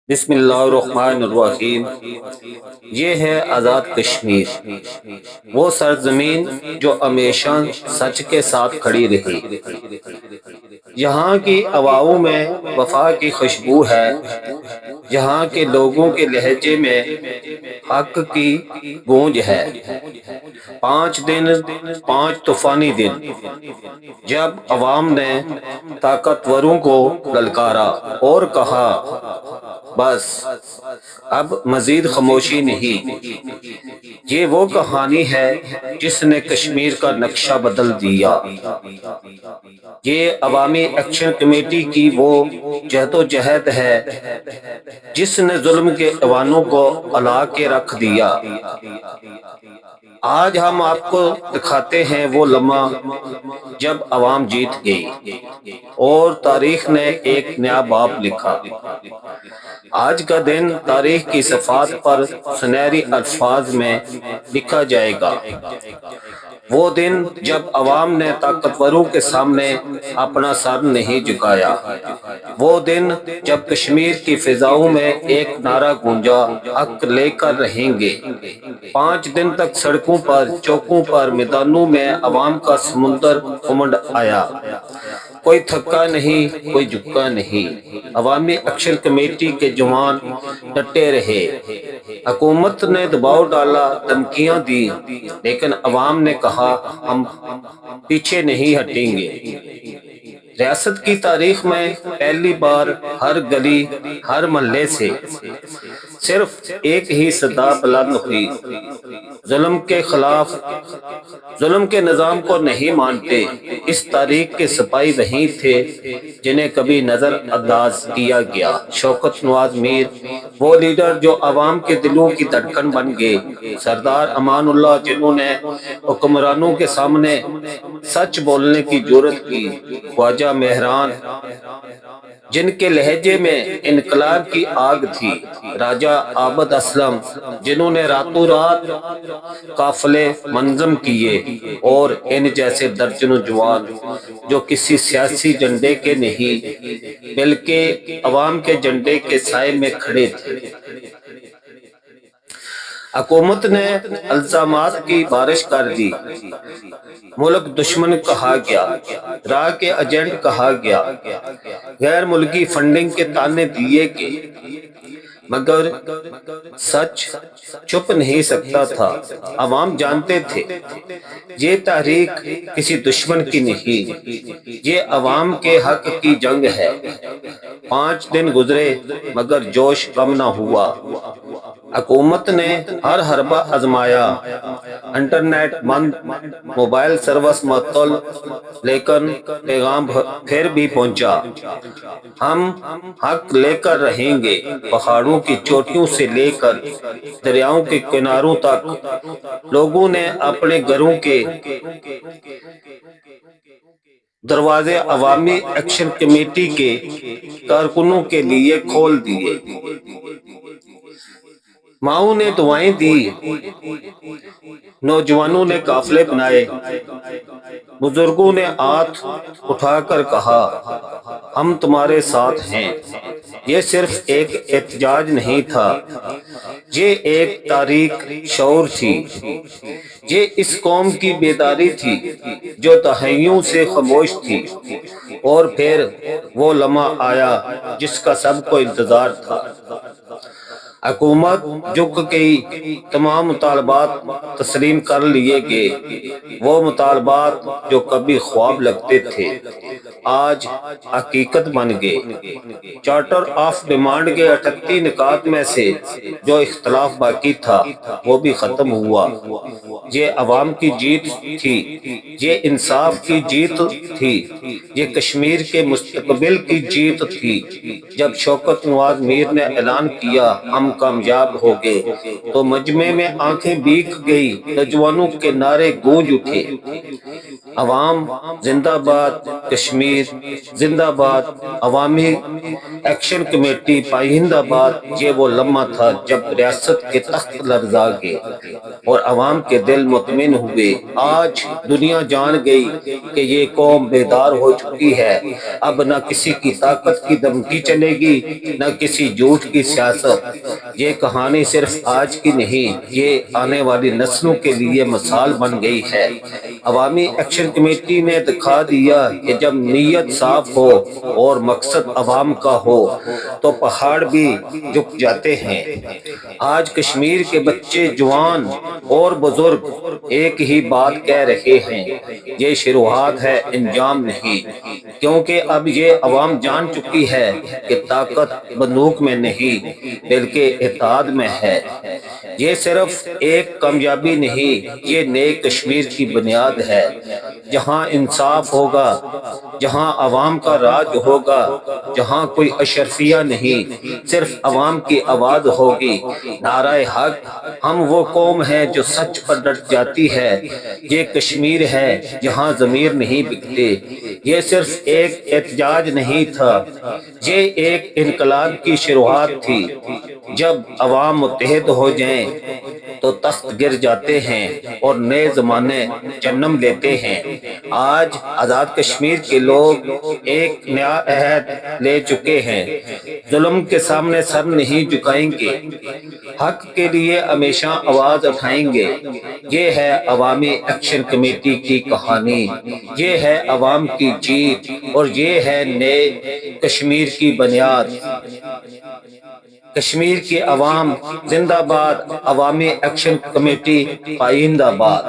بسم اللہ الرحمن الرحیم۔ یہ ہے آزاد کشمیر، وہ سرزمین جو ہمیشہ سچ کے ساتھ کھڑی رہی۔ یہاں کی ہواؤں میں وفا کی خوشبو ہے، یہاں کے لوگوں کے لہجے میں حق کی گونج ہے۔ 5 دن، 5 طوفانی دن، جب عوام نے طاقتوروں کو للکارا اور کہا بس اب مزید خاموشی نہیں۔ یہ وہ کہانی ہے جس نے کشمیر کا نقشہ بدل دیا۔ یہ عوامی ایکشن کمیٹی کی وہ جہد و جہد ہے جس نے ظلم کے ایوانوں کو الا کے رکھ دیا۔ آج ہم آپ کو دکھاتے ہیں وہ لمحہ جب عوام جیت گئی اور تاریخ نے ایک نیا باب لکھا۔ آج کا دن تاریخ کی صفحات پر سنہری الفاظ میں لکھا جائے گا۔ وہ دن جب عوام نے طاقتوروں کے سامنے اپنا سر نہیں جھکایا۔ وہ دن جب کشمیر کی فضاؤں میں ایک نعرہ گونجا، حق لے کر رہیں گے۔ 5 دن تک سڑکوں پر، چوکوں پر، میدانوں میں عوام کا سمندر امڈ آیا۔ کوئی تھکا نہیں، کوئی جھکا نہیں۔ عوامی ایکشن کمیٹی کے جوان ڈٹے رہے۔ حکومت نے دباؤ ڈالا، دھمکیاں دی، لیکن عوام نے کہا ہم پیچھے نہیں ہٹیں گے۔ ریاست کی تاریخ میں پہلی بار ہر گلی، ہر محلے سے صرف ایک ہی صدا بلند ہوئی، ظلم کے خلاف، ظلم کے نظام کو نہیں مانتے۔ اس تاریخ کے سپاہی وہی تھے جنہیں کبھی نظر انداز کیا گیا۔ شوکت نواز میر، وہ لیڈر جو عوام کے دلوں کی دھڑکن بن گئے۔ سردار امان اللہ، جنہوں نے حکمرانوں کے سامنے سچ بولنے کی جرأت کی۔ خواجہ مہران، جن کے لہجے میں انقلاب کی آگ تھی۔ راجہ عابد اسلم، جنہوں نے راتوں رات قافلے منظم کیے۔ اور ان جیسے درجنوں جوان جو کسی سیاسی جھنڈے کے نہیں بلکہ عوام کے جھنڈے کے سائے میں کھڑے تھے۔ حکومت نے الزامات کی بارش کر دی۔ ملک دشمن کہا گیا، راہ کے ایجنٹ کہا گیا، غیر ملکی فنڈنگ کے طعنے دیے گئے، مگر سچ چھپ نہیں سکتا تھا۔ عوام جانتے تھے یہ تحریک کسی دشمن کی نہیں، یہ عوام کے حق کی جنگ ہے۔ 5 دن گزرے مگر جوش کم نہ ہوا۔ حکومت نے ہر حربہ آزمایا، انٹرنیٹ بند، موبائل سروس معطل، لیکن پیغام پھر بھی پہنچا، ہم حق لے کر رہیں گے۔ پہاڑوں کی چوٹیوں سے لے کر دریاؤں کے کناروں تک لوگوں نے اپنے گھروں کے دروازے عوامی ایکشن کمیٹی کے کارکنوں کے لیے کھول دیے۔ ماؤں نے دعائیں دی، نوجوانوں نے قافلے بنائے، بزرگوں نے ہاتھ اٹھا کر کہا ہم تمہارے ساتھ ہیں۔ یہ صرف ایک احتجاج نہیں تھا، یہ ایک تاریخ شعور تھی، یہ اس قوم کی بیداری تھی جو دہائیوں سے خاموش تھی۔ اور پھر وہ لمحہ آیا جس کا سب کو انتظار تھا۔ حکومت جھک گئی، تمام مطالبات تسلیم کر لیے گئے۔ وہ مطالبات جو کبھی خواب لگتے تھے آج حقیقت بن گئے۔ چارٹر آف ڈیمانڈ کے 38 نکات میں سے جو اختلاف باقی تھا وہ بھی ختم ہوا۔ یہ عوام کی جیت تھی، یہ انصاف کی جیت تھی، یہ کشمیر کے مستقبل کی جیت تھی۔ جب شوکت نواز میر نے اعلان کیا ہم کامیاب ہو گئے تو مجمع میں آنکھیں بھیگ گئی، نوجوانوں کے نعرے گونج اٹھے، عوام زندہ باد کشمیر کشمیر زندہ باد، عوامی ایکشن کمیٹی پائیندہ باد، یہ وہ لمحہ تھا جب ریاست کے تخت لرزا گئے اور عوام کے دل مطمئن ہوئے۔ آج دنیا جان گئی کہ یہ قوم بیدار ہو چکی ہے۔ اب نہ کسی کی طاقت کی دھمکی چلے گی، نہ کسی جھوٹ کی سیاست۔ یہ کہانی صرف آج کی نہیں، یہ آنے والی نسلوں کے لیے مثال بن گئی ہے۔ عوامی ایکشن کمیٹی نے دکھا دیا کہ جب نیت صاف ہو اور مقصد عوام کا ہو تو پہاڑ بھی جھک جاتے ہیں۔ آج کشمیر کے بچے، جوان اور بزرگ ایک ہی بات کہہ رہے ہیں، یہ شروعات ہے، انجام نہیں، کیونکہ اب یہ عوام جان چکی ہے کہ طاقت بندوق میں نہیں بلکہ اتحاد میں ہے۔ یہ صرف ایک کامیابی نہیں، یہ نئے کشمیر کی بنیاد ہے، جہاں انصاف ہوگا، جہاں عوام کا راج ہوگا، جہاں کوئی اشرفیہ نہیں، صرف عوام کی آواز ہوگی۔ نعرہ حق، ہم وہ قوم ہے جو سچ پر ڈٹ جاتی ہے۔ یہ کشمیر ہے جہاں ضمیر نہیں بکتے۔ یہ صرف ایک احتجاج نہیں تھا، یہ ایک انقلاب کی شروعات تھی۔ جب عوام متحد ہو جائیں تو تخت گر جاتے ہیں اور نئے زمانے جنم لیتے ہیں۔ آج آزاد کشمیر کے لوگ ایک نیا عہد لے چکے ہیں، ظلم کے سامنے سر نہیں جھکائیں گے، حق کے لیے ہمیشہ آواز اٹھائیں گے۔ یہ ہے عوامی ایکشن کمیٹی کی کہانی، یہ ہے عوام کی جیت اور یہ ہے نئے کشمیر کی بنیاد۔ کشمیر کی عوام زندہ باد، عوامی ایکشن کمیٹی پائیندہ باد۔